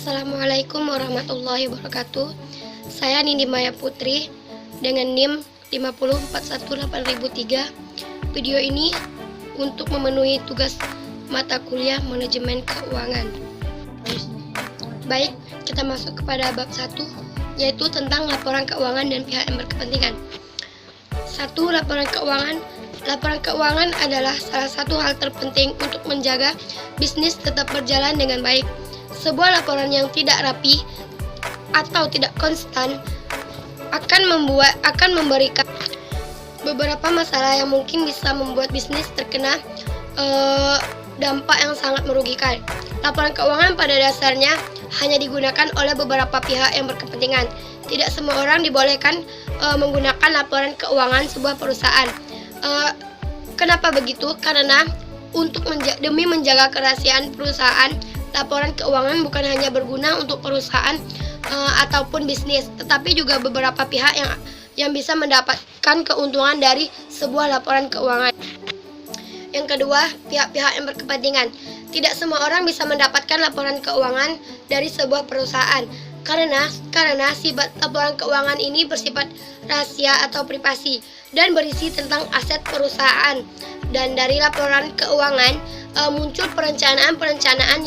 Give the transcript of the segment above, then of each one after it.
Assalamualaikum warahmatullahi wabarakatuh. Saya Nindi Maya Putri dengan NIM 5041803. Video ini untuk memenuhi tugas mata kuliah manajemen keuangan. Baik, kita masuk kepada bab 1, yaitu tentang laporan keuangan dan pihak yang berkepentingan. 1. Laporan keuangan. Laporan keuangan adalah salah satu hal terpenting untuk menjaga bisnis tetap berjalan dengan baik. Sebuah laporan yang tidak rapi atau tidak konstan akan memberikan beberapa masalah yang mungkin bisa membuat bisnis terkena dampak yang sangat merugikan. Laporan keuangan pada dasarnya hanya digunakan oleh beberapa pihak yang berkepentingan. Tidak semua orang dibolehkan menggunakan laporan keuangan sebuah perusahaan. Kenapa begitu? Karena demi menjaga kerahasiaan perusahaan, laporan keuangan bukan hanya berguna untuk perusahaan ataupun bisnis, tetapi juga beberapa pihak yang bisa mendapatkan keuntungan dari sebuah laporan keuangan. Yang kedua, pihak-pihak yang berkepentingan. Tidak semua orang bisa mendapatkan laporan keuangan dari sebuah perusahaan karena sifat laporan keuangan ini bersifat rahasia atau privasi dan berisi tentang aset perusahaan. Dan dari laporan keuangan muncul perencanaan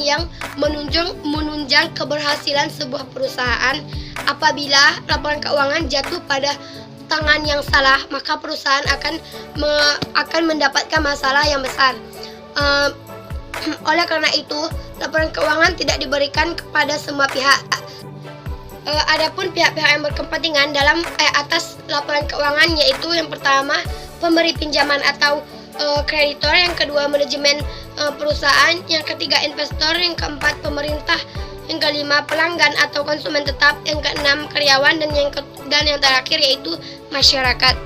yang menunjang keberhasilan sebuah perusahaan. Apabila laporan keuangan jatuh pada tangan yang salah, maka perusahaan akan mendapatkan masalah yang besar. Oleh karena itu, laporan keuangan tidak diberikan kepada semua pihak. Adapun pihak-pihak yang berkepentingan dalam atas laporan keuangan, yaitu yang pertama pemberi pinjaman atau kreditor, yang kedua manajemen perusahaan, yang ketiga investor, yang keempat pemerintah, yang kelima pelanggan atau konsumen tetap, yang keenam karyawan, dan yang terakhir yaitu masyarakat.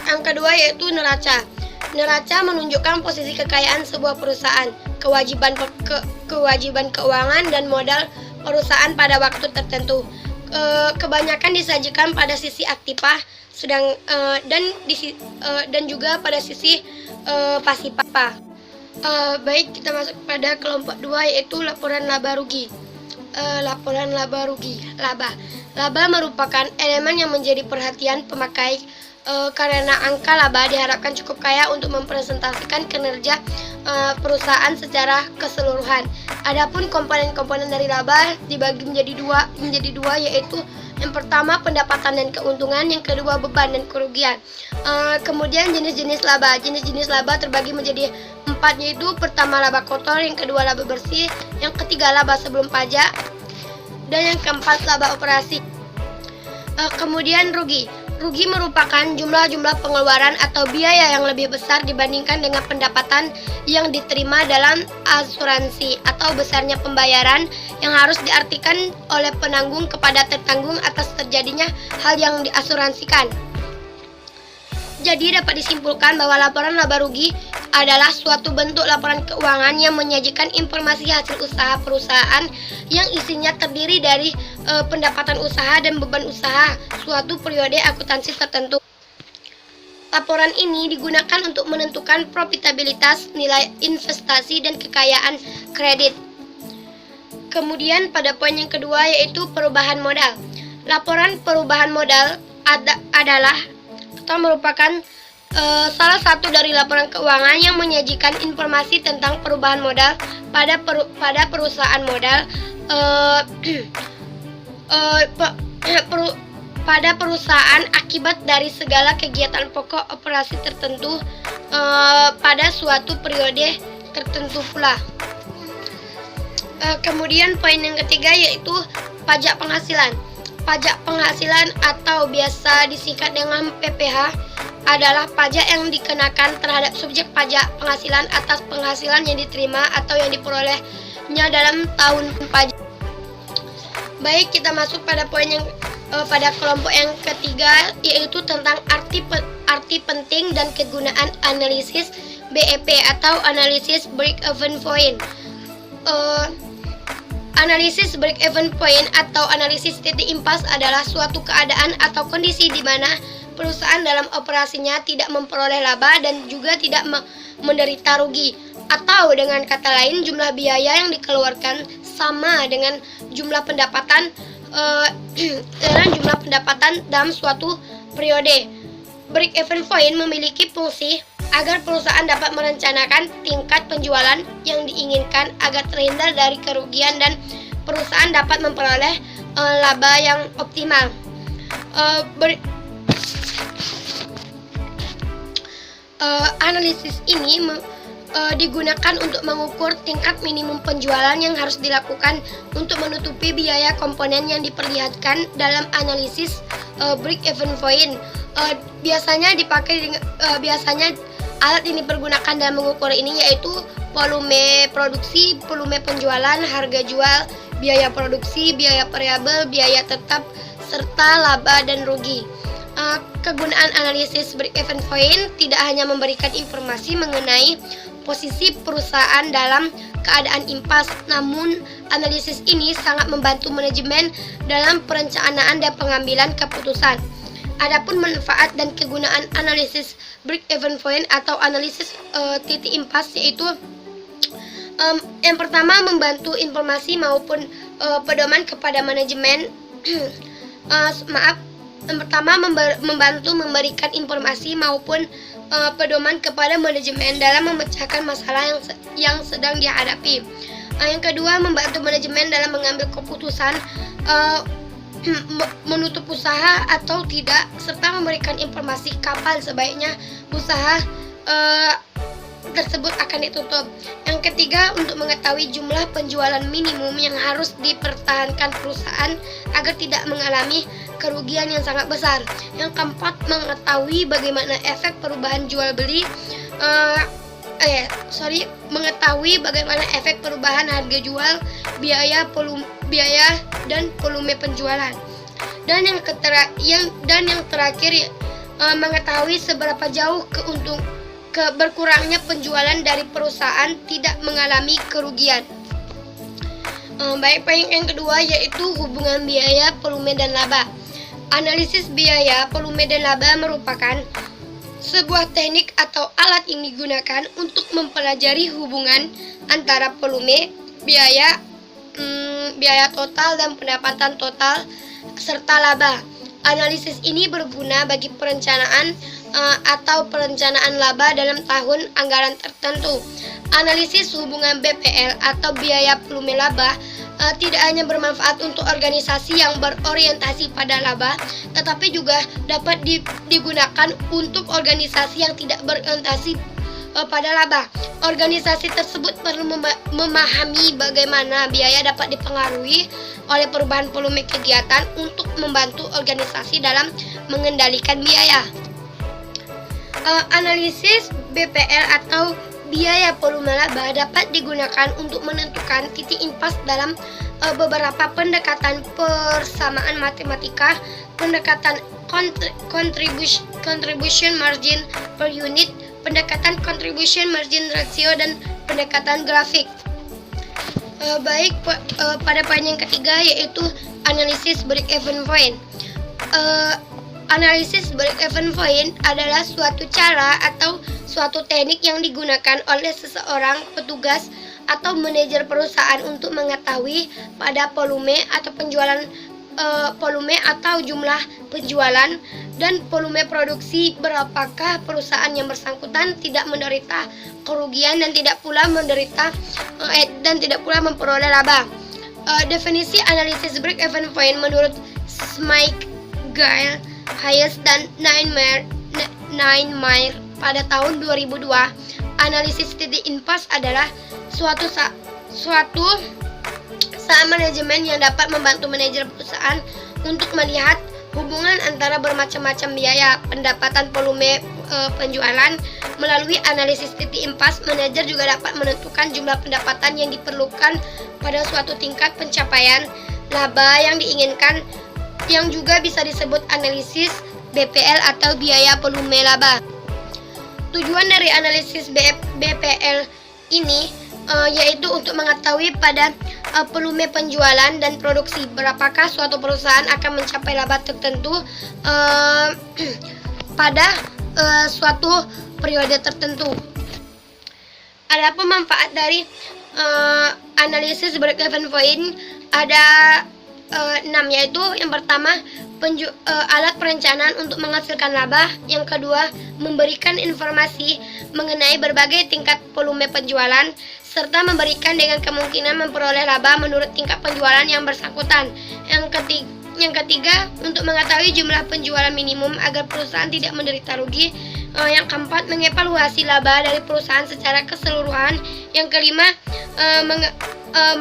Yang kedua yaitu neraca. Neraca menunjukkan posisi kekayaan sebuah perusahaan, kewajiban keuangan dan modal perusahaan pada waktu tertentu. Kebanyakan disajikan pada sisi aktiva, dan juga pada sisi pasifah. Baik, kita masuk pada kelompok 2, yaitu laporan laba rugi. Laporan laba rugi, laba. Laba merupakan elemen yang menjadi perhatian pemakai karena angka laba diharapkan cukup kaya untuk mempresentasikan kinerja perusahaan secara keseluruhan. Adapun komponen-komponen dari laba dibagi menjadi dua, yaitu yang pertama pendapatan dan keuntungan, yang kedua beban dan kerugian. Kemudian jenis-jenis laba. Jenis-jenis laba terbagi menjadi 4, yaitu pertama laba kotor, yang kedua laba bersih, yang ketiga laba sebelum pajak, dan yang keempat laba operasi. Kemudian rugi. Rugi merupakan jumlah pengeluaran atau biaya yang lebih besar dibandingkan dengan pendapatan yang diterima dalam asuransi, atau besarnya pembayaran yang harus diartikan oleh penanggung kepada tertanggung atas terjadinya hal yang diasuransikan. Jadi dapat disimpulkan bahwa laporan laba rugi adalah suatu bentuk laporan keuangan yang menyajikan informasi hasil usaha perusahaan yang isinya terdiri dari pendapatan usaha dan beban usaha suatu periode akuntansi tertentu. Laporan ini digunakan untuk menentukan profitabilitas, nilai investasi, dan kekayaan kredit. Kemudian pada poin yang kedua, yaitu perubahan modal. Laporan perubahan modal adalah atau merupakan salah satu dari laporan keuangan yang menyajikan informasi tentang perubahan modal pada perusahaan modal pada perusahaan akibat dari segala kegiatan pokok operasi tertentu pada suatu periode tertentu pula. Kemudian poin yang ketiga yaitu pajak penghasilan. Pajak penghasilan atau biasa disingkat dengan PPh adalah pajak yang dikenakan terhadap subjek pajak penghasilan atas penghasilan yang diterima atau yang diperolehnya dalam tahun pajak. Baik, kita masuk pada poin yang pada kelompok yang ketiga, yaitu tentang arti penting dan kegunaan analisis BEP atau analisis break-even point. Analisis break-even point atau analisis titik impas adalah suatu keadaan atau kondisi di mana perusahaan dalam operasinya tidak memperoleh laba dan juga tidak menderita rugi. Atau dengan kata lain, jumlah biaya yang dikeluarkan sama dengan jumlah pendapatan dalam suatu periode. Break-even point memiliki fungsi agar perusahaan dapat merencanakan tingkat penjualan yang diinginkan agar terhindar dari kerugian dan perusahaan dapat memperoleh laba yang optimal. Analisis ini digunakan untuk mengukur tingkat minimum penjualan yang harus dilakukan untuk menutupi biaya komponen yang diperlihatkan dalam analisis break-even point. Biasanya alat yang dipergunakan dalam mengukur ini yaitu volume produksi, volume penjualan, harga jual, biaya produksi, biaya variabel, biaya tetap, serta laba dan rugi. Kegunaan analisis break-even point tidak hanya memberikan informasi mengenai posisi perusahaan dalam keadaan impas, namun analisis ini sangat membantu manajemen dalam perencanaan dan pengambilan keputusan. Adapun manfaat dan kegunaan analisis break-even point atau analisis titik impas yaitu yang pertama, membantu informasi maupun pedoman kepada manajemen. Yang pertama, membantu memberikan informasi maupun pedoman kepada manajemen dalam memecahkan masalah yang sedang dihadapi. Yang kedua, membantu manajemen dalam mengambil keputusan menutup usaha atau tidak, serta memberikan informasi kapan sebaiknya usaha tersebut akan ditutup. Yang ketiga, untuk mengetahui jumlah penjualan minimum yang harus dipertahankan perusahaan agar tidak mengalami kerugian yang sangat besar. Yang keempat, mengetahui bagaimana efek perubahan jual beli mengetahui bagaimana efek perubahan harga jual, biaya dan volume penjualan. Dan yang terakhir, mengetahui seberapa jauh berkurangnya penjualan dari perusahaan tidak mengalami kerugian. Baik, poin yang kedua yaitu hubungan biaya, volume, dan laba. Analisis biaya, volume, dan laba merupakan sebuah teknik atau alat yang digunakan untuk mempelajari hubungan antara volume, biaya total dan pendapatan total serta laba. Analisis ini berguna bagi perencanaan laba dalam tahun anggaran tertentu. Analisis hubungan BPL atau biaya volume laba tidak hanya bermanfaat untuk organisasi yang berorientasi pada laba, tetapi juga dapat digunakan untuk organisasi yang tidak berorientasi pada laba. Organisasi tersebut perlu memahami bagaimana biaya dapat dipengaruhi oleh perubahan volume kegiatan untuk membantu organisasi dalam mengendalikan biaya. Analisis BPL atau biaya volume laba dapat digunakan untuk menentukan titik impas dalam beberapa pendekatan persamaan matematika, pendekatan contribution margin per unit, pendekatan contribution margin ratio, dan pendekatan grafik. Pada poin yang ketiga yaitu analisis break-even point. Analisis break-even point adalah suatu cara atau suatu teknik yang digunakan oleh seseorang petugas atau manajer perusahaan untuk mengetahui pada volume atau jumlah penjualan dan volume produksi berapakah perusahaan yang bersangkutan tidak menderita kerugian dan tidak pula memperoleh laba. Definisi analisis break-even point menurut Smythe, Gill, Hayes, dan Neimeyer pada tahun 2002, analisis titik impas adalah suatu saat manajemen yang dapat membantu manajer perusahaan untuk melihat hubungan antara bermacam-macam biaya, pendapatan, volume penjualan. Melalui analisis titik impas, manajer juga dapat menentukan jumlah pendapatan yang diperlukan pada suatu tingkat pencapaian laba yang diinginkan, yang juga bisa disebut analisis BPL atau biaya volume laba. Tujuan dari analisis BPL ini yaitu untuk mengetahui pada volume penjualan dan produksi berapakah suatu perusahaan akan mencapai laba tertentu pada suatu periode tertentu. Adapun manfaat dari analisis break even point ada 6, yaitu yang pertama alat perencanaan untuk menghasilkan laba, yang kedua memberikan informasi mengenai berbagai tingkat volume penjualan serta memberikan dengan kemungkinan memperoleh laba menurut tingkat penjualan yang bersangkutan. Yang ketiga untuk mengetahui jumlah penjualan minimum agar perusahaan tidak menderita rugi. Yang keempat mengevaluasi laba dari perusahaan secara keseluruhan. Yang kelima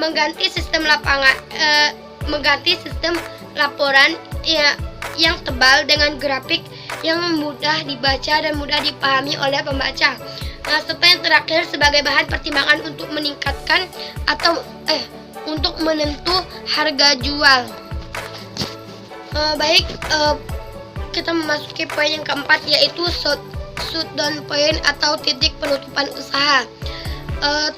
mengganti sistem laporan yang tebal dengan grafik yang mudah dibaca dan mudah dipahami oleh pembaca. Serta yang terakhir sebagai bahan pertimbangan untuk meningkatkan atau untuk menentu harga jual. Kita memasuki poin yang keempat, yaitu shutdown point atau titik penutupan usaha.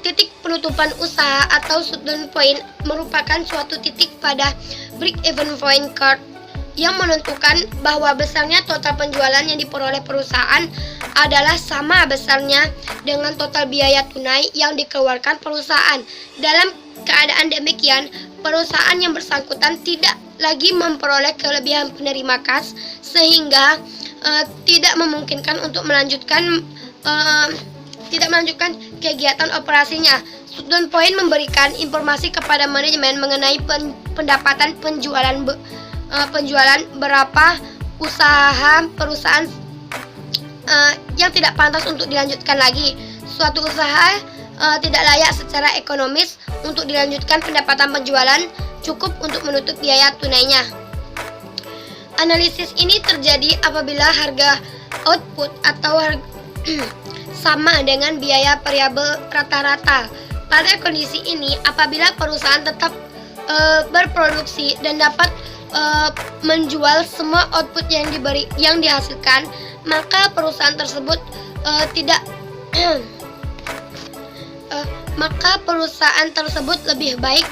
Titik penutupan usaha atau shutdown point merupakan suatu titik pada break even point chart yang menentukan bahwa besarnya total penjualan yang diperoleh perusahaan adalah sama besarnya dengan total biaya tunai yang dikeluarkan perusahaan. Dalam keadaan demikian, perusahaan yang bersangkutan tidak lagi memperoleh kelebihan penerima kas sehingga tidak memungkinkan untuk melanjutkan kegiatan operasinya. Shutdown point memberikan informasi kepada manajemen mengenai pendapatan penjualan berapa usaha perusahaan yang tidak pantas untuk dilanjutkan lagi. Suatu usaha tidak layak secara ekonomis untuk dilanjutkan, pendapatan penjualan cukup untuk menutup biaya tunainya. Analisis ini terjadi apabila harga output atau sama dengan biaya variabel rata-rata. Pada kondisi ini, apabila perusahaan tetap berproduksi dan dapat menjual semua output yang dihasilkan, maka perusahaan tersebut lebih baik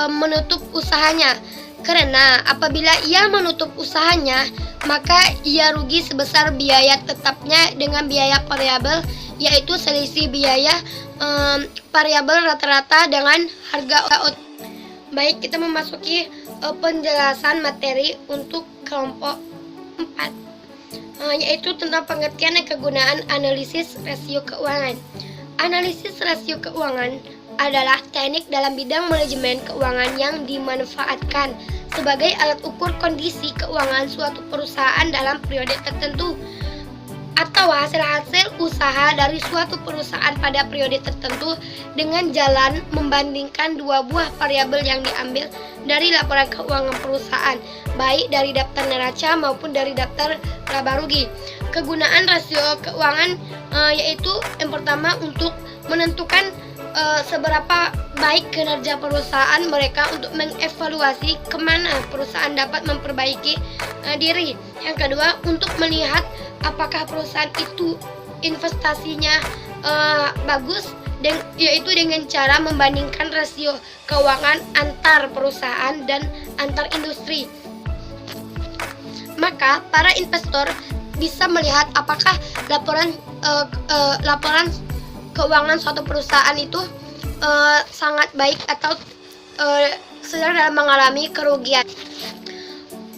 menutup usahanya. Karena apabila ia menutup usahanya, maka ia rugi sebesar biaya tetapnya dengan biaya variabel, yaitu selisih biaya variabel rata-rata dengan harga output. Baik, kita memasuki penjelasan materi untuk kelompok 4, yaitu tentang pengertian dan kegunaan analisis rasio keuangan. Analisis rasio keuangan adalah teknik dalam bidang manajemen keuangan yang dimanfaatkan sebagai alat ukur kondisi keuangan suatu perusahaan dalam periode tertentu atau hasil-hasil usaha dari suatu perusahaan pada periode tertentu dengan jalan membandingkan dua buah variabel yang diambil dari laporan keuangan perusahaan, baik dari daftar neraca maupun dari daftar laba rugi. Kegunaan rasio keuangan yaitu yang pertama untuk menentukan seberapa baik kinerja perusahaan mereka untuk mengevaluasi kemana perusahaan dapat memperbaiki diri. Yang kedua, untuk melihat apakah perusahaan itu investasinya bagus, yaitu dengan cara membandingkan rasio keuangan antar perusahaan dan antar industri. Maka para investor bisa melihat apakah laporan keuangan suatu perusahaan itu sangat baik atau sedang dalam mengalami kerugian.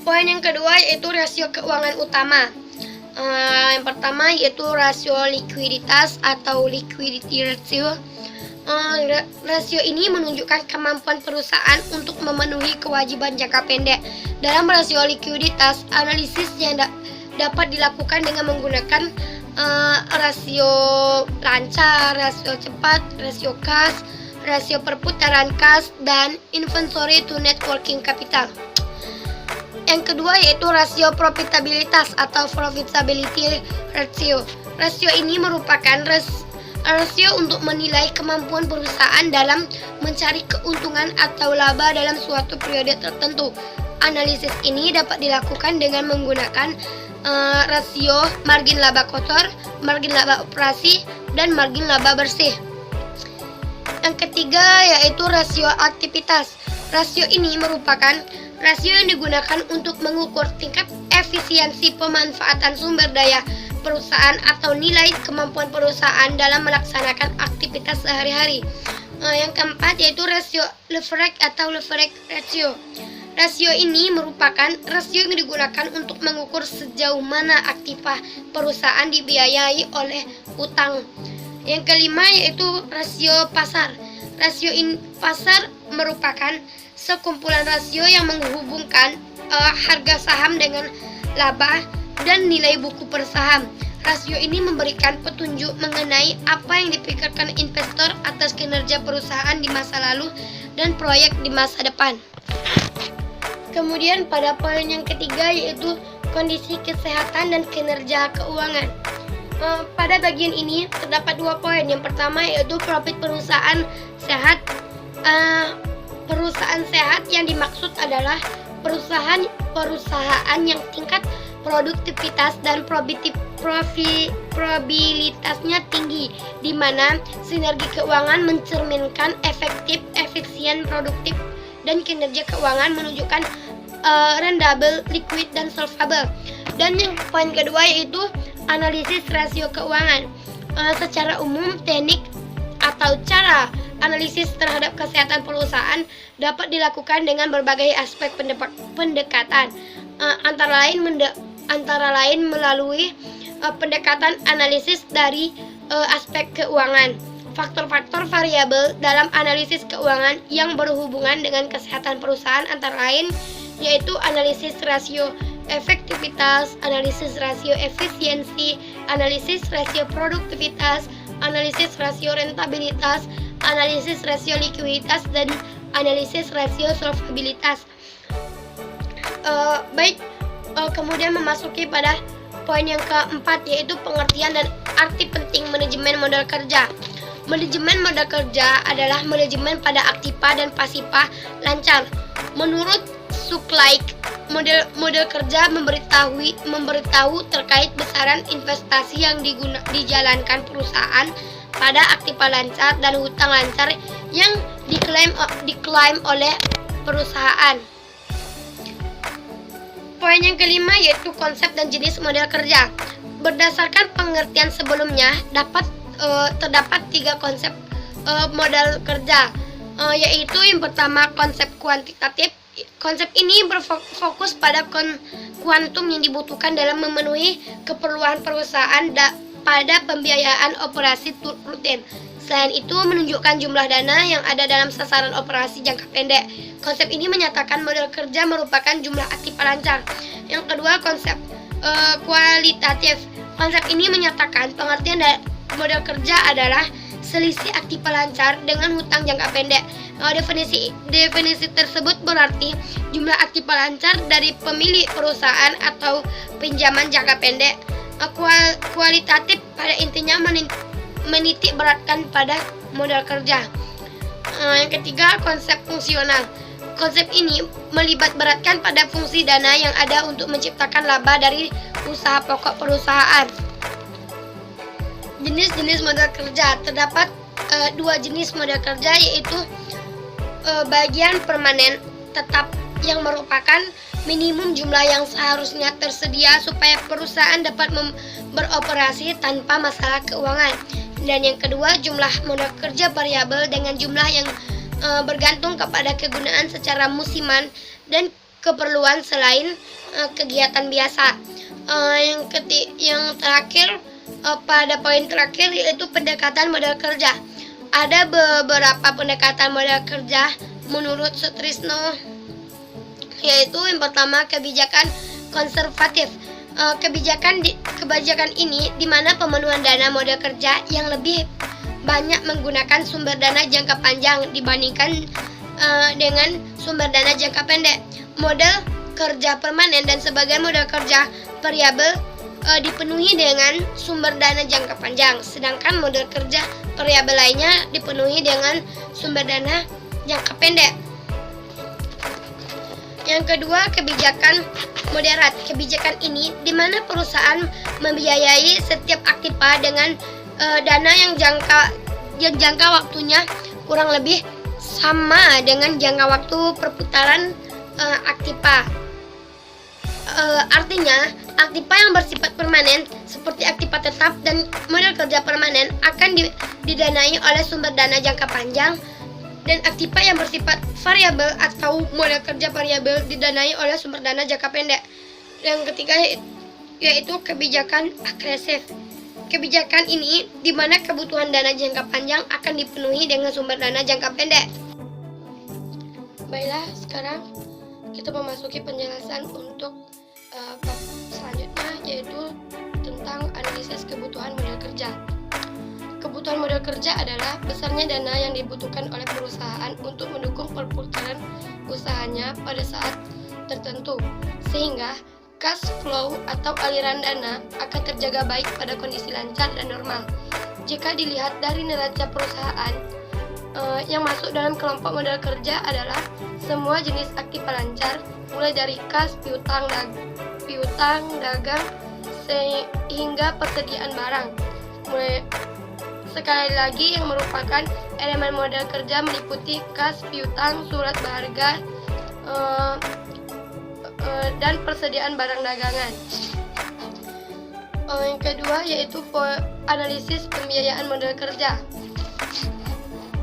Poin yang kedua yaitu rasio keuangan utama. Yang pertama yaitu rasio likuiditas atau liquidity ratio. Rasio ini menunjukkan kemampuan perusahaan untuk memenuhi kewajiban jangka pendek. Dalam rasio likuiditas, analisisnya dapat dilakukan dengan menggunakan rasio lancar, rasio cepat, rasio kas, rasio perputaran kas, dan inventory to net working capital. Yang kedua yaitu rasio profitabilitas atau profitability ratio. Rasio ini merupakan rasio untuk menilai kemampuan perusahaan dalam mencari keuntungan atau laba dalam suatu periode tertentu. Analisis ini dapat dilakukan dengan menggunakan rasio margin laba kotor, margin laba operasi, dan margin laba bersih. Yang ketiga yaitu rasio aktivitas. Rasio ini merupakan rasio yang digunakan untuk mengukur tingkat efisiensi pemanfaatan sumber daya perusahaan atau nilai kemampuan perusahaan dalam melaksanakan aktivitas sehari-hari. Yang keempat yaitu rasio leverage atau leverage ratio. Rasio ini merupakan rasio yang digunakan untuk mengukur sejauh mana aktiva perusahaan dibiayai oleh utang. Yang kelima yaitu rasio pasar. Rasio pasar merupakan sekumpulan rasio yang menghubungkan harga saham dengan laba dan nilai buku per saham. Rasio ini memberikan petunjuk mengenai apa yang dipikirkan investor atas kinerja perusahaan di masa lalu dan proyek di masa depan. Kemudian pada poin yang ketiga yaitu kondisi kesehatan dan kinerja keuangan. Pada bagian ini terdapat 2 poin. Yang pertama yaitu profit perusahaan sehat. Perusahaan sehat yang dimaksud adalah perusahaan yang tingkat produktivitas dan probabilitasnya tinggi, di mana sinergi keuangan mencerminkan efisien, produktif, dan kinerja keuangan menunjukkan rendable, liquid, dan solvable. Dan yang poin kedua yaitu analisis rasio keuangan. Secara umum, teknik atau cara analisis terhadap kesehatan perusahaan dapat dilakukan dengan berbagai aspek pendekatan, antara lain melalui pendekatan analisis dari aspek keuangan. Faktor-faktor variabel dalam analisis keuangan yang berhubungan dengan kesehatan perusahaan antara lain yaitu analisis rasio efektivitas, analisis rasio efisiensi, analisis rasio produktivitas, analisis rasio rentabilitas, analisis rasio likuiditas, dan analisis rasio solvabilitas. Kemudian memasuki pada poin yang keempat yaitu pengertian dan arti penting manajemen modal kerja. Manajemen modal kerja adalah manajemen pada aktiva dan pasifa lancar. Menurut Suklaik, model kerja memberitahu terkait besaran investasi yang dijalankan perusahaan pada aktiva lancar dan hutang lancar yang diklaim oleh perusahaan. Poin yang kelima yaitu konsep dan jenis model kerja. Berdasarkan pengertian sebelumnya, terdapat 3 konsep modal kerja, yaitu yang pertama konsep kuantitatif. Konsep ini berfokus pada kuantum yang dibutuhkan dalam memenuhi keperluan perusahaan pada pembiayaan operasi rutin. Selain itu, menunjukkan jumlah dana yang ada dalam sasaran operasi jangka pendek. Konsep ini menyatakan model kerja merupakan jumlah aktiva lancar. Yang kedua, konsep kualitatif. Konsep ini menyatakan pengertian model kerja adalah selisih aktiva lancar dengan hutang jangka pendek. Definisi tersebut berarti jumlah aktiva lancar dari pemilik perusahaan atau pinjaman jangka pendek. Kualitatif pada intinya menitik beratkan pada modal kerja. Yang ketiga, konsep fungsional. Konsep ini melibat beratkan pada fungsi dana yang ada untuk menciptakan laba dari usaha pokok perusahaan. Jenis-jenis modal kerja. Terdapat 2 jenis modal kerja yaitu bagian permanen tetap yang merupakan minimum jumlah yang seharusnya tersedia supaya perusahaan dapat beroperasi tanpa masalah keuangan. Dan yang kedua, jumlah modal kerja variabel dengan jumlah yang bergantung kepada kegunaan secara musiman dan keperluan selain kegiatan biasa. Yang terakhir, pada poin terakhir yaitu pendekatan modal kerja. Ada beberapa pendekatan modal kerja menurut Sutrisno, yaitu yang pertama kebijakan konservatif. Kebijakan ini di mana pemenuhan dana modal kerja yang lebih banyak menggunakan sumber dana jangka panjang dibandingkan dengan sumber dana jangka pendek. Modal kerja permanen dan sebagian modal kerja variabel dipenuhi dengan sumber dana jangka panjang, sedangkan modal kerja variabel lainnya dipenuhi dengan sumber dana jangka pendek. Yang kedua, kebijakan moderat. Kebijakan ini di mana perusahaan membiayai setiap aktiva dengan dana yang jangka waktunya kurang lebih sama dengan jangka waktu perputaran aktiva. Artinya Aktiva yang bersifat permanen seperti aktiva tetap dan modal kerja permanen akan didanai oleh sumber dana jangka panjang, dan aktiva yang bersifat variabel atau modal kerja variabel didanai oleh sumber dana jangka pendek. Yang ketiga yaitu kebijakan agresif. Kebijakan ini di mana kebutuhan dana jangka panjang akan dipenuhi dengan sumber dana jangka pendek. Baiklah, sekarang kita memasuki penjelasan untuk bab selanjutnya, yaitu tentang analisis kebutuhan modal kerja. Kebutuhan modal kerja adalah besarnya dana yang dibutuhkan oleh perusahaan untuk mendukung perputaran usahanya pada saat tertentu, sehingga cash flow atau aliran dana akan terjaga baik pada kondisi lancar dan normal. Jika dilihat dari neraca perusahaan, yang masuk dalam kelompok modal kerja adalah semua jenis aktiva lancar, mulai dari kas, piutang, dagang, sehingga persediaan barang. Sekali lagi, yang merupakan elemen modal kerja meliputi kas, piutang, surat berharga, dan persediaan barang dagangan. Yang kedua yaitu analisis pembiayaan modal kerja.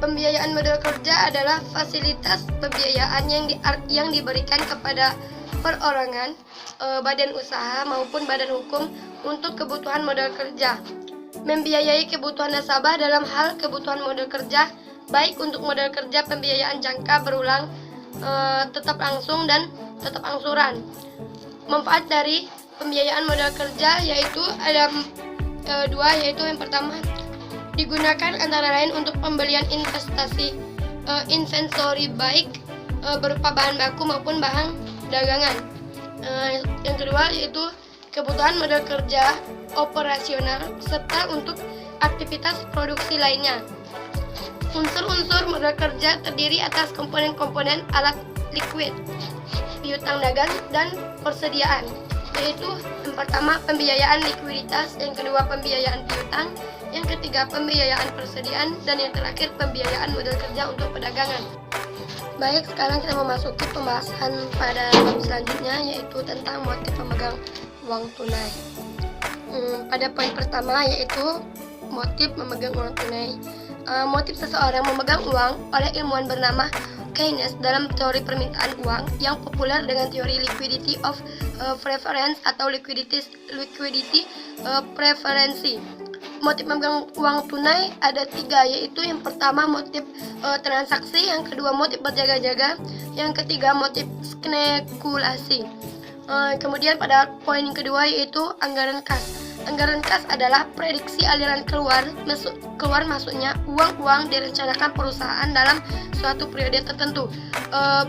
Pembiayaan modal kerja adalah fasilitas pembiayaan yang diberikan kepada perorangan, badan usaha maupun badan hukum untuk kebutuhan modal kerja. Membiayai kebutuhan nasabah dalam hal kebutuhan modal kerja, baik untuk modal kerja pembiayaan jangka berulang, tetap langsung dan tetap angsuran. Manfaat dari pembiayaan modal kerja yaitu ada dua, yaitu yang pertama, digunakan antara lain untuk pembelian inventory baik berupa bahan baku maupun bahan dagangan. Yang kedua yaitu kebutuhan modal kerja operasional serta untuk aktivitas produksi lainnya. Unsur-unsur modal kerja terdiri atas komponen-komponen alat likuid, piutang dagang, dan persediaan, yaitu yang pertama pembiayaan likuiditas, yang kedua pembiayaan piutang, yang ketiga pembiayaan persediaan, dan yang terakhir pembiayaan modal kerja untuk perdagangan. Baik, sekarang kita memasuki pembahasan pada bab selanjutnya, yaitu tentang motif memegang uang tunai. Pada poin pertama yaitu motif memegang uang tunai. Motif seseorang memegang uang oleh ilmuwan bernama Keynes dalam teori permintaan uang yang populer dengan teori liquidity of preference atau liquidity preferensi. Motif memegang uang tunai ada tiga, yaitu yang pertama motif transaksi, yang kedua motif berjaga-jaga, yang ketiga motif spekulasi. Kemudian pada poin yang kedua yaitu anggaran kas. Anggaran kas adalah prediksi aliran keluar masuknya uang-uang direncanakan perusahaan dalam suatu periode tertentu,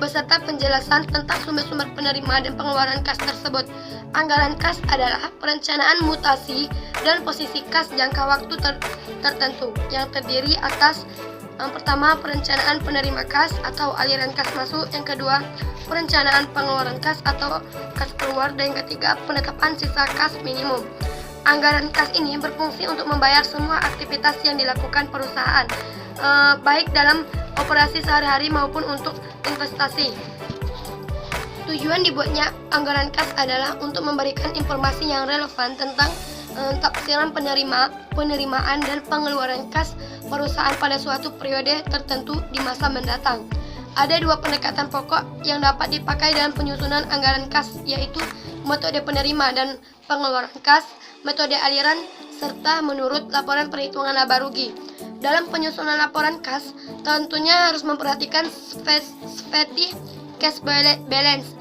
beserta penjelasan tentang sumber-sumber penerima dan pengeluaran kas tersebut. Anggaran kas adalah perencanaan mutasi dan posisi kas jangka waktu tertentu yang terdiri atas yang pertama perencanaan penerima kas atau aliran kas masuk, yang kedua perencanaan pengeluaran kas atau kas keluar, dan yang ketiga penetapan sisa kas minimum. Anggaran kas ini berfungsi untuk membayar semua aktivitas yang dilakukan perusahaan, baik dalam operasi sehari-hari maupun untuk investasi. Tujuan dibuatnya anggaran kas adalah untuk memberikan informasi yang relevan tentang tafsiran penerimaan dan pengeluaran kas perusahaan pada suatu periode tertentu di masa mendatang. Ada dua pendekatan pokok yang dapat dipakai dalam penyusunan anggaran kas, yaitu metode penerima dan pengeluaran kas, metode aliran, serta menurut laporan perhitungan laba rugi. Dalam penyusunan laporan kas, tentunya harus memperhatikan spesifik cash balance.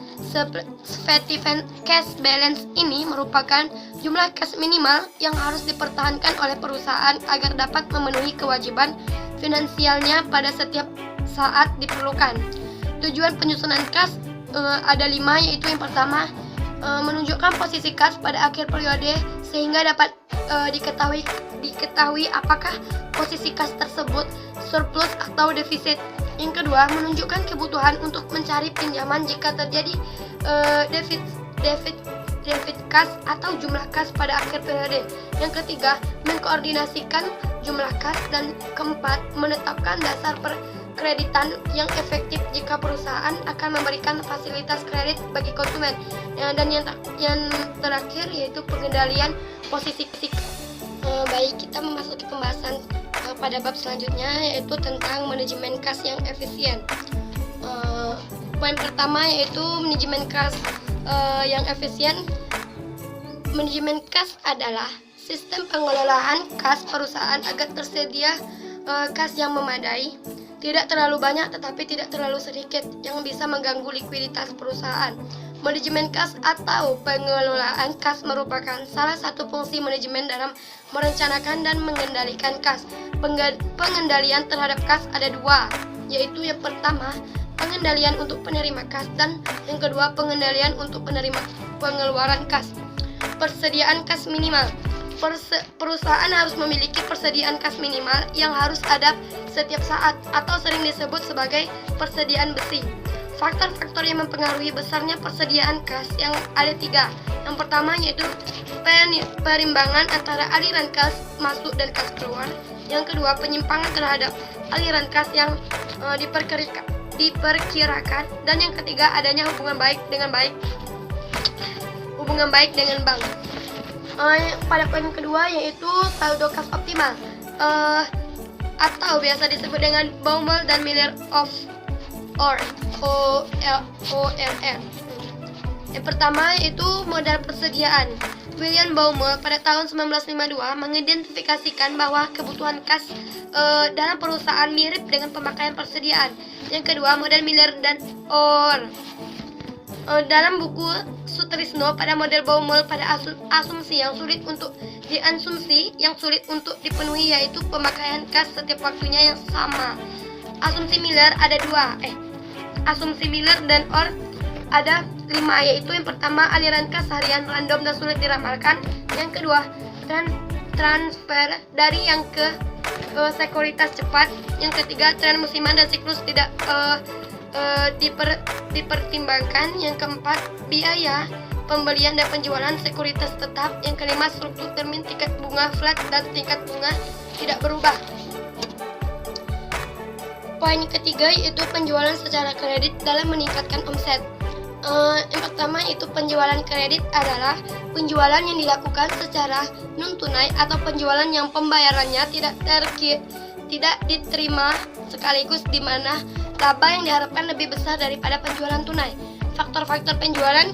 Spesifik cash balance ini merupakan jumlah cash minimal yang harus dipertahankan oleh perusahaan agar dapat memenuhi kewajiban finansialnya pada setiap saat diperlukan. Tujuan penyusunan kas ada 5, yaitu yang pertama menunjukkan posisi kas pada akhir periode sehingga dapat diketahui apakah posisi kas tersebut surplus atau defisit. Yang kedua, menunjukkan kebutuhan untuk mencari pinjaman jika terjadi defisit kas atau jumlah kas pada akhir periode. Yang ketiga, mengkoordinasikan jumlah kas, dan keempat, menetapkan dasar kreditan yang efektif jika perusahaan akan memberikan fasilitas kredit bagi konsumen. Dan yang terakhir yaitu pengendalian posisi. Baik, kita memasuki pembahasan pada bab selanjutnya, yaitu tentang manajemen kas yang efisien. Poin pertama yaitu manajemen kas yang efisien. Manajemen kas adalah sistem pengelolaan kas perusahaan agar tersedia kas yang memadai, tidak terlalu banyak tetapi tidak terlalu sedikit, yang bisa mengganggu likuiditas perusahaan. Manajemen kas atau pengelolaan kas merupakan salah satu fungsi manajemen dalam merencanakan dan mengendalikan kas. Pengendalian terhadap kas ada dua, yaitu yang pertama pengendalian untuk penerima kas dan yang kedua pengendalian untuk penerima pengeluaran kas. Persediaan kas minimal. Perusahaan harus memiliki persediaan kas minimal yang harus ada setiap saat atau sering disebut sebagai persediaan besi. Faktor-faktor yang mempengaruhi besarnya persediaan kas yang ada tiga. Yang pertama yaitu perimbangan antara aliran kas masuk dan kas keluar. Yang kedua banyak terhadap aliran kas yang diperkirakan. Dan yang ketiga adanya hubungan baik dengan bank. Pada poin kedua yaitu saldo kas optimal, atau biasa disebut dengan Baumol dan Miller of ORR. Yang pertama yaitu modal persediaan. William Baumol pada tahun 1952 mengidentifikasikan bahwa kebutuhan kas dalam perusahaan mirip dengan pemakaian persediaan. Yang kedua model Miller dan OR. Dalam buku Sutrisno pada model Baumol pada asumsi yang sulit untuk dipenuhi, yaitu pemakaian kas setiap waktunya yang sama. Asumsi Miller ada dua. Asumsi Miller dan OR ada 5, yaitu yang pertama aliran kas harian random dan sulit diramalkan. Yang kedua transfer dari yang ke sekuritas cepat. Yang ketiga tren musiman dan siklus tidak dipertimbangkan. Yang keempat biaya pembelian dan penjualan sekuritas tetap. Yang kelima struktur termin tingkat bunga flat dan tingkat bunga tidak berubah. Poin ketiga yaitu penjualan secara kredit dalam meningkatkan omset. Yang pertama itu penjualan kredit adalah penjualan yang dilakukan secara non tunai atau penjualan yang pembayarannya tidak diterima sekaligus, di mana laba yang diharapkan lebih besar daripada penjualan tunai. Faktor-faktor penjualan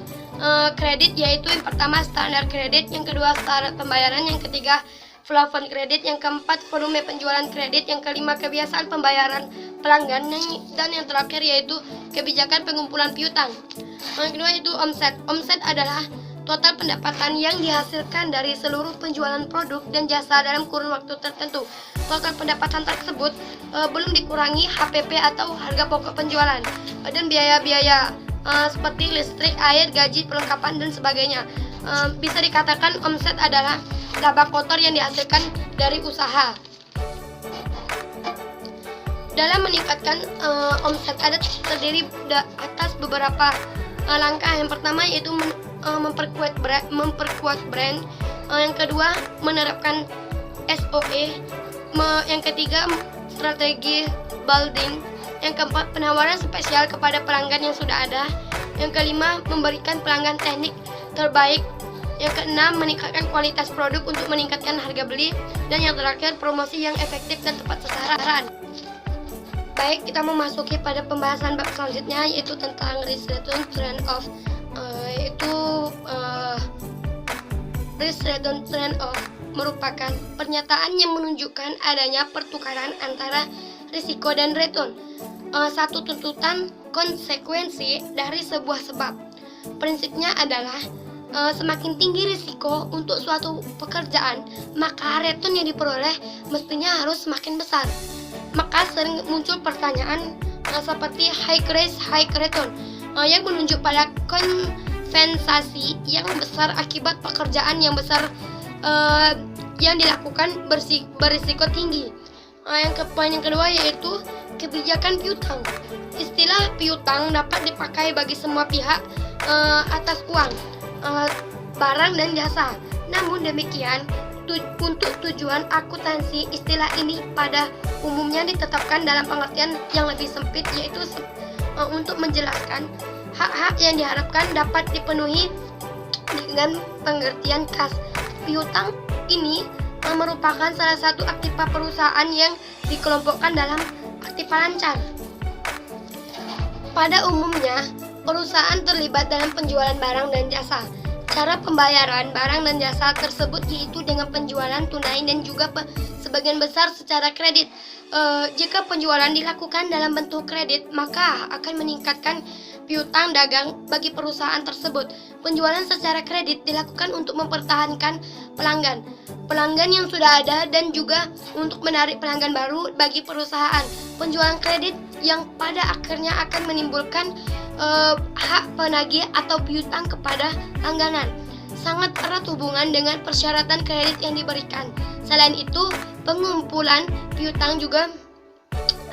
kredit yaitu yang pertama standar kredit, yang kedua syarat pembayaran, yang ketiga plafon kredit, yang keempat volume penjualan kredit, yang kelima kebiasaan pembayaran pelanggan, dan yang terakhir yaitu kebijakan pengumpulan piutang. Yang kedua itu omset. Omset adalah total pendapatan yang dihasilkan dari seluruh penjualan produk dan jasa dalam kurun waktu tertentu. Total pendapatan tersebut belum dikurangi HPP atau harga pokok penjualan dan biaya-biaya seperti listrik, air, gaji, perlengkapan dan sebagainya. Bisa dikatakan omset adalah laba kotor yang dihasilkan dari usaha. Dalam meningkatkan omset ada terdiri atas beberapa langkah. Yang pertama yaitu memperkuat brand. Yang kedua menerapkan SOE. Yang ketiga strategi building. Yang keempat penawaran spesial kepada pelanggan yang sudah ada. Yang kelima memberikan pelanggan teknik terbaik. Yang keenam meningkatkan kualitas produk untuk meningkatkan harga beli. Dan yang terakhir promosi yang efektif dan tepat sasaran. Baik, kita memasuki pada pembahasan bab selanjutnya yaitu tentang risk return trend off. Risk return trend off merupakan pernyataan yang menunjukkan adanya pertukaran antara risiko dan return, satu tuntutan konsekuensi dari sebuah sebab. Prinsipnya adalah semakin tinggi risiko untuk suatu pekerjaan, maka return yang diperoleh mestinya harus semakin besar. Maka sering muncul pertanyaan seperti high risk, high return yang menunjuk pada kompensasi yang besar akibat pekerjaan yang besar yang dilakukan berisiko tinggi. Poin yang kedua yaitu kebijakan piutang. Istilah piutang dapat dipakai bagi semua pihak atas uang, barang dan jasa. Namun demikian, Untuk tujuan akuntansi, istilah ini pada umumnya ditetapkan dalam pengertian yang lebih sempit, yaitu untuk menjelaskan hak-hak yang diharapkan dapat dipenuhi dengan pengertian kas. Piutang ini merupakan salah satu aktiva perusahaan yang dikelompokkan dalam aktiva lancar. Pada umumnya, perusahaan terlibat dalam penjualan barang dan jasa. Cara pembayaran barang dan jasa tersebut yaitu dengan penjualan tunai dan juga sebagian besar secara kredit. Jika penjualan dilakukan dalam bentuk kredit, maka akan meningkatkan piutang dagang bagi perusahaan tersebut. Penjualan secara kredit dilakukan untuk mempertahankan pelanggan yang sudah ada dan juga untuk menarik pelanggan baru bagi perusahaan. Penjualan kredit yang pada akhirnya akan menimbulkan hak penagih atau piutang kepada langganan. Sangat erat hubungan dengan persyaratan kredit yang diberikan. Selain itu, pengumpulan piutang juga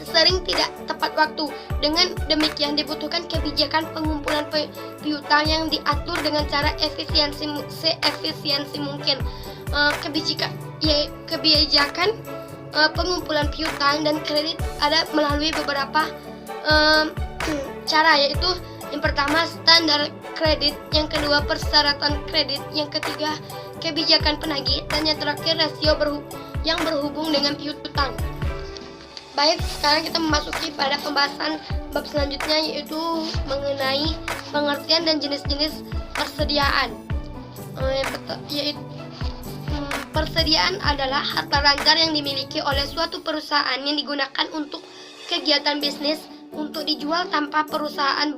sering tidak tepat waktu. Dengan demikian dibutuhkan kebijakan pengumpulan piutang yang diatur dengan cara seefisiensi mungkin. Kebijakan pengumpulan piutang dan kredit ada melalui beberapa cara, yaitu yang pertama standar kredit, yang kedua persyaratan kredit, yang ketiga kebijakan penagih, dan yang terakhir rasio yang berhubung dengan piutang. Baik, sekarang kita memasuki pada pembahasan bab selanjutnya, yaitu mengenai pengertian dan jenis-jenis persediaan. Persediaan adalah harta lancar yang dimiliki oleh suatu perusahaan yang digunakan untuk kegiatan bisnis untuk dijual tanpa perubahan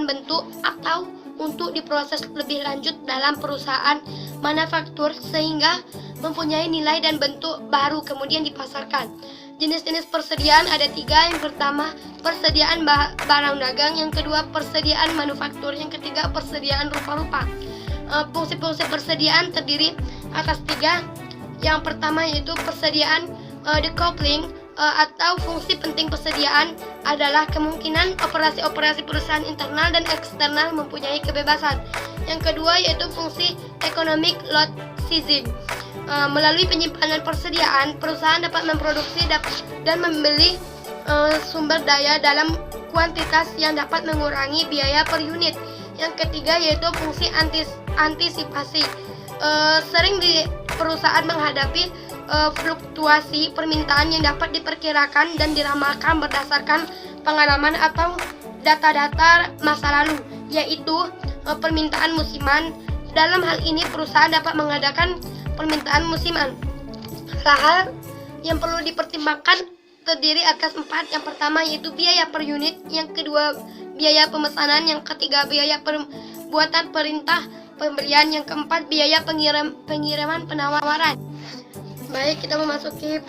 bentuk atau untuk diproses lebih lanjut dalam perusahaan manufaktur sehingga mempunyai nilai dan bentuk baru kemudian dipasarkan. Jenis-jenis persediaan ada 3. Yang pertama, persediaan barang dagang. Yang kedua, persediaan manufaktur. Yang ketiga, persediaan rupa-rupa. Fungsi-fungsi persediaan terdiri atas 3. Yang pertama yaitu persediaan decoupling, atau fungsi penting persediaan adalah kemungkinan operasi-operasi perusahaan internal dan eksternal mempunyai kebebasan. Yang kedua yaitu fungsi economic load seizing. Melalui penyimpanan persediaan, perusahaan dapat memproduksi dan membeli sumber daya dalam kuantitas yang dapat mengurangi biaya per unit. Yang ketiga yaitu fungsi antisipasi. Sering di perusahaan menghadapi fluktuasi permintaan yang dapat diperkirakan dan diramalkan berdasarkan pengalaman atau data-data masa lalu, yaitu permintaan musiman. Dalam hal ini perusahaan dapat mengadakan permintaan musiman. Hal-hal yang perlu dipertimbangkan terdiri atas 4. Yang pertama yaitu biaya per unit, yang kedua biaya pemesanan, yang ketiga biaya pembuatan perintah pembelian, yang keempat biaya pengiriman penawaran. Baik, kita memasuki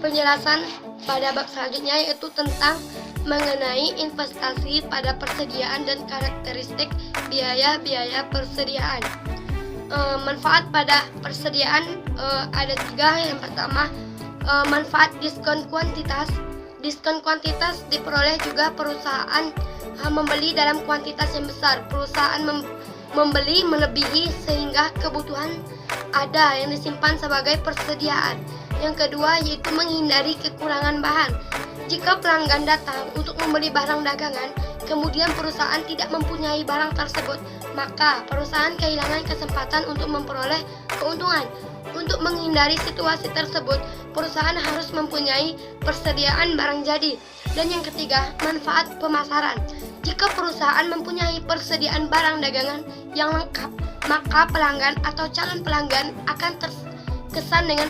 penjelasan pada bab selanjutnya, yaitu tentang mengenai investasi pada persediaan dan karakteristik biaya-biaya persediaan. Manfaat pada persediaan ada 3. Yang pertama, manfaat diskon kuantitas. Diskon kuantitas diperoleh juga perusahaan membeli dalam kuantitas yang besar. Perusahaan membeli melebihi sehingga kebutuhan ada yang disimpan sebagai persediaan. Yang kedua yaitu menghindari kekurangan bahan. Jika pelanggan datang untuk membeli barang dagangan, kemudian perusahaan tidak mempunyai barang tersebut, maka perusahaan kehilangan kesempatan untuk memperoleh keuntungan. Untuk menghindari situasi tersebut, perusahaan harus mempunyai persediaan barang jadi. Dan yang ketiga, manfaat pemasaran. Jika perusahaan mempunyai persediaan barang dagangan yang lengkap, maka pelanggan atau calon pelanggan akan terkesan dengan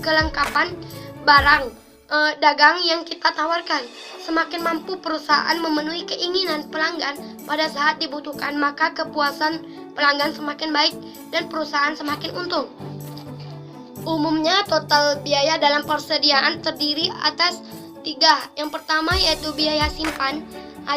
kelengkapan barang dagang yang kita tawarkan. Semakin mampu perusahaan memenuhi keinginan pelanggan pada saat dibutuhkan, maka kepuasan pelanggan semakin baik dan perusahaan semakin untung. Umumnya total biaya dalam persediaan terdiri atas 3. Yang pertama yaitu biaya simpan,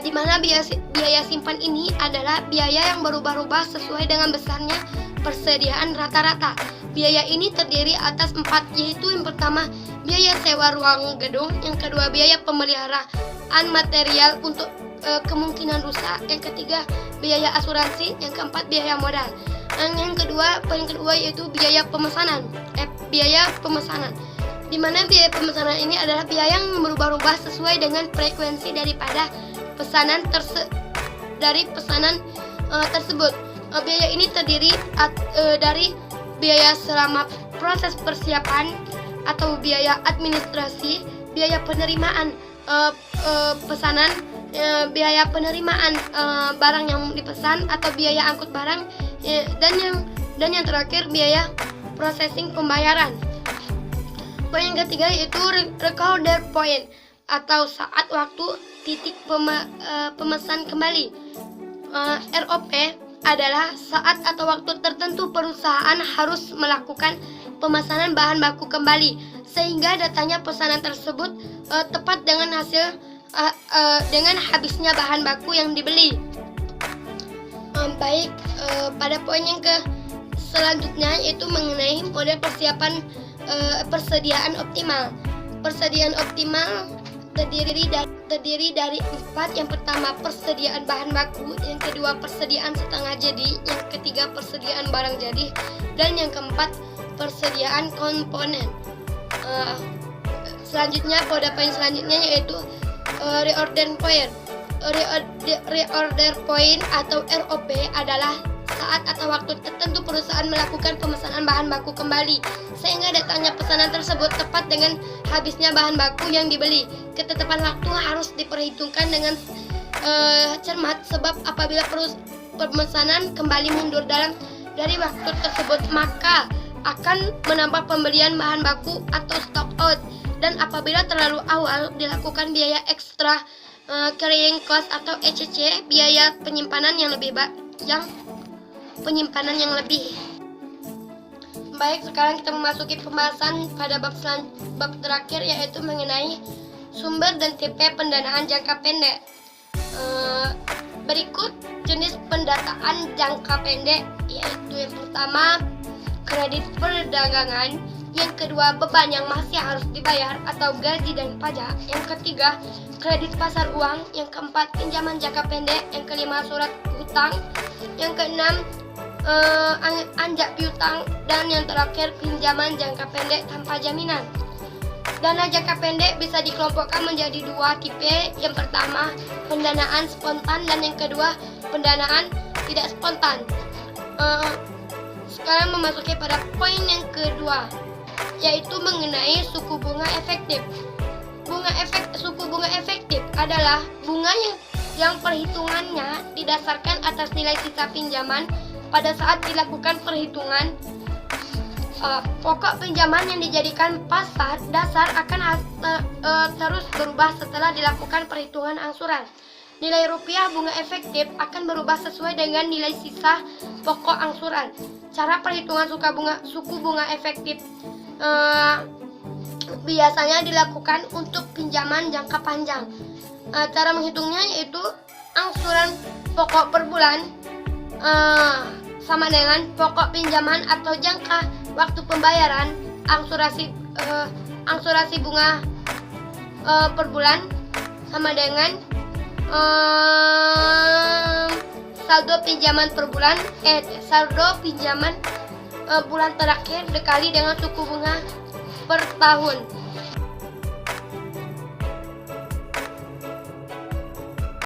di mana biaya simpan ini adalah biaya yang berubah-ubah sesuai dengan besarnya persediaan rata-rata. Biaya ini terdiri atas 4, yaitu yang pertama biaya sewa ruang gedung, yang kedua biaya pemeliharaan material untuk kemungkinan rusak, yang ketiga biaya asuransi, yang keempat biaya modal. Poin kedua yaitu biaya pemesanan. Di mana biaya pemesanan ini adalah biaya yang berubah-ubah sesuai dengan frekuensi daripada pesanan tersebut. Biaya ini terdiri dari biaya selama proses persiapan atau biaya administrasi, biaya penerimaan pesanan, biaya penerimaan barang yang dipesan atau biaya angkut barang, dan yang terakhir biaya processing pembayaran. Poin yang ketiga yaitu recorder point atau saat waktu titik pemesan kembali. ROP adalah saat atau waktu tertentu perusahaan harus melakukan pemesanan bahan baku kembali sehingga datanya pesanan tersebut tepat dengan habisnya bahan baku yang dibeli. Pada poin yang selanjutnya yaitu mengenai model persediaan optimal. Persediaan optimal terdiri dari 4. Yang pertama, persediaan bahan baku, yang kedua, persediaan setengah jadi, yang ketiga, persediaan barang jadi, dan yang keempat, persediaan komponen. Selanjutnya, pada poin selanjutnya yaitu reorder point. Reorder point atau ROP adalah saat atau waktu tertentu perusahaan melakukan pemesanan bahan baku kembali sehingga datangnya pesanan tersebut tepat dengan habisnya bahan baku yang dibeli. Ketetapan waktu harus diperhitungkan dengan cermat sebab apabila pemesanan kembali mundur dari waktu tersebut maka akan menambah pembelian bahan baku atau stock out, dan apabila terlalu awal dilakukan biaya ekstra carrying cost atau ECC, biaya penyimpanan yang lebih baik. Sekarang kita memasuki pembahasan pada bab terakhir yaitu mengenai sumber dan tipe pendanaan jangka pendek. Berikut jenis pendanaan jangka pendek yaitu yang pertama kredit perdagangan, yang kedua beban yang masih harus dibayar atau gaji dan pajak, yang ketiga kredit pasar uang, yang keempat pinjaman jangka pendek, yang kelima surat hutang, yang keenam anjak piutang, dan yang terakhir pinjaman jangka pendek tanpa jaminan. Dana jangka pendek bisa dikelompokkan menjadi 2 tipe. Yang pertama pendanaan spontan dan yang kedua pendanaan tidak spontan. Sekarang memasuki pada poin yang kedua yaitu mengenai suku bunga efektif. Suku bunga efektif adalah bunga yang perhitungannya didasarkan atas nilai sisa pinjaman pada saat dilakukan perhitungan. Pokok pinjaman yang dijadikan dasar akan terus berubah setelah dilakukan perhitungan angsuran. Nilai rupiah bunga efektif akan berubah sesuai dengan nilai sisa pokok angsuran. Cara perhitungan suku bunga efektif biasanya dilakukan untuk pinjaman jangka panjang. Cara menghitungnya yaitu angsuran pokok per bulan sama dengan pokok pinjaman atau jangka waktu pembayaran angsurasi bunga per bulan sama dengan saldo pinjaman per bulan bulan terakhir dikali dengan suku bunga per tahun.